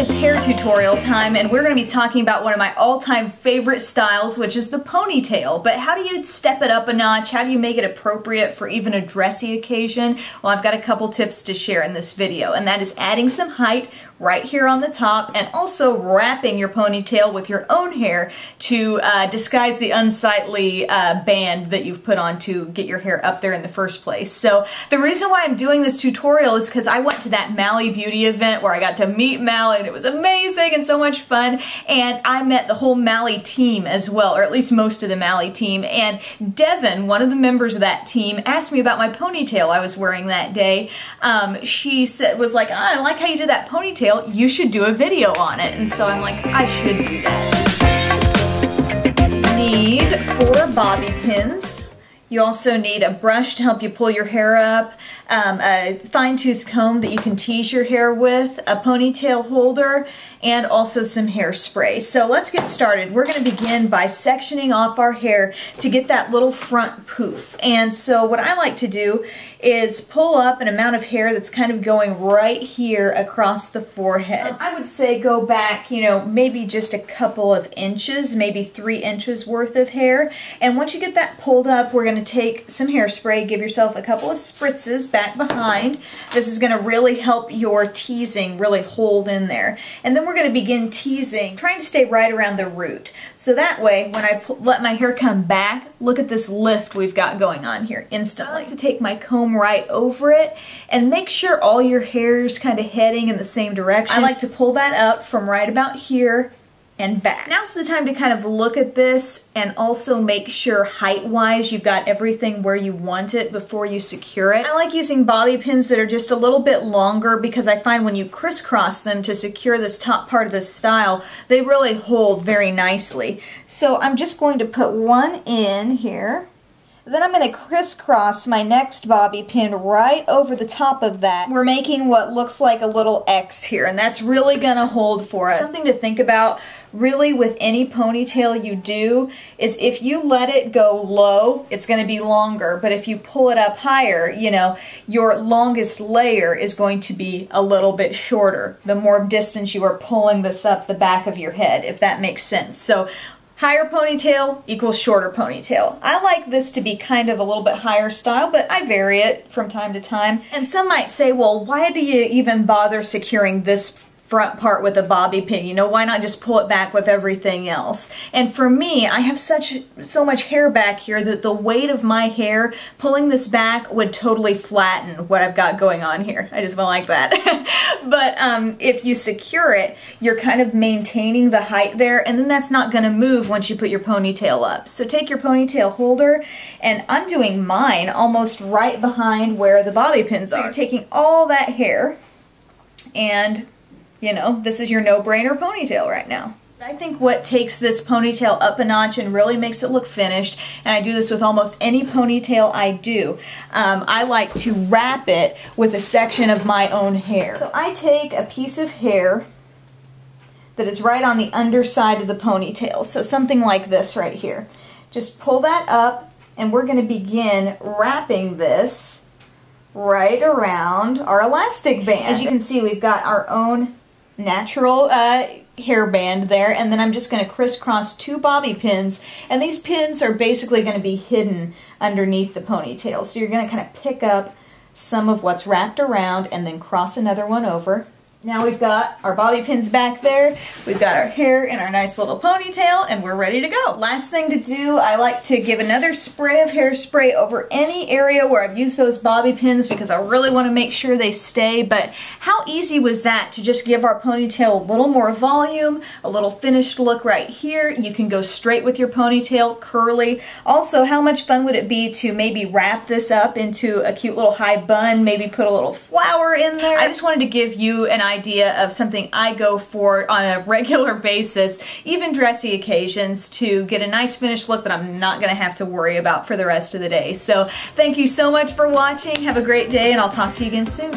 Hair tutorial time, and we're going to be talking about one of my all-time favorite styles, which is the ponytail. But how do you step it up a notch? How do you make it appropriate for even a dressy occasion? Well, I've got a couple tips to share in this video, and that is adding some height right here on the top, and also wrapping your ponytail with your own hair to disguise the unsightly band that you've put on to get your hair up there in the first place. So the reason why I'm doing this tutorial is because I went to that Mally Beauty event where I got to meet Mally, and it was amazing and so much fun, and I met the whole Mally team as well, or at least most of the Mally team, and Devin, one of the members of that team, asked me about my ponytail I was wearing that day. She was like, oh, I like how you did that ponytail. You should do a video on it. And so I'm like, I should do that. Need 4 bobby pins. You also need a brush to help you pull your hair up, a fine-tooth comb that you can tease your hair with, a ponytail holder, and also some hairspray. So let's get started. We're going to begin by sectioning off our hair to get that little front poof. And so what I like to do is pull up an amount of hair that's kind of going right here across the forehead. I would say go back, you know, maybe just a couple of inches, maybe 3 inches worth of hair. And once you get that pulled up, we're going to take some hairspray, give yourself a couple of spritzes back behind. This is going to really help your teasing really hold in there. And then we're going to begin teasing, trying to stay right around the root. So that way, when I let my hair come back, look at this lift we've got going on here instantly. I like to take my comb right over it and make sure all your hair is kind of heading in the same direction. I like to pull that up from right about here and back. Now's the time to kind of look at this and also make sure height-wise you've got everything where you want it before you secure it. I like using bobby pins that are just a little bit longer because I find when you crisscross them to secure this top part of the style, they really hold very nicely. So I'm just going to put one in here. Then I'm going to crisscross my next bobby pin right over the top of that. We're making what looks like a little X here, and that's really going to hold for us. Something to think about really with any ponytail you do is if you let it go low, it's going to be longer, but if you pull it up higher, you know, your longest layer is going to be a little bit shorter the more distance you are pulling this up the back of your head, if that makes sense. So higher ponytail equals shorter ponytail. I like this to be kind of a little bit higher style, but I vary it from time to time. And some might say, well, why do you even bother securing this front part with a bobby pin? You know, why not just pull it back with everything else? And for me, I have so much hair back here that the weight of my hair pulling this back would totally flatten what I've got going on here. I just went like that. But if you secure it, you're kind of maintaining the height there, and then that's not going to move once you put your ponytail up. So take your ponytail holder, and I'm doing mine almost right behind where the bobby pins are. So you're taking all that hair, and you know, this is your no-brainer ponytail right now. I think what takes this ponytail up a notch and really makes it look finished, and I do this with almost any ponytail I do, I like to wrap it with a section of my own hair. So I take a piece of hair that is right on the underside of the ponytail, so something like this right here. Just pull that up, and we're going to begin wrapping this right around our elastic band. As you can see, we've got our own natural hairband there, and then I'm just going to crisscross 2 bobby pins, and these pins are basically going to be hidden underneath the ponytail. So you're going to kind of pick up some of what's wrapped around and then cross another one over. Now we've got our bobby pins back there, we've got our hair in our nice little ponytail, and we're ready to go. Last thing to do, I like to give another spray of hairspray over any area where I've used those bobby pins because I really want to make sure they stay. But how easy was that to just give our ponytail a little more volume, a little finished look right here. You can go straight with your ponytail, curly. Also, how much fun would it be to maybe wrap this up into a cute little high bun, maybe put a little flower in there. I just wanted to give you an idea of something I go for on a regular basis, even dressy occasions, to get a nice finished look that I'm not going to have to worry about for the rest of the day. So thank you so much for watching. Have a great day, and I'll talk to you again soon.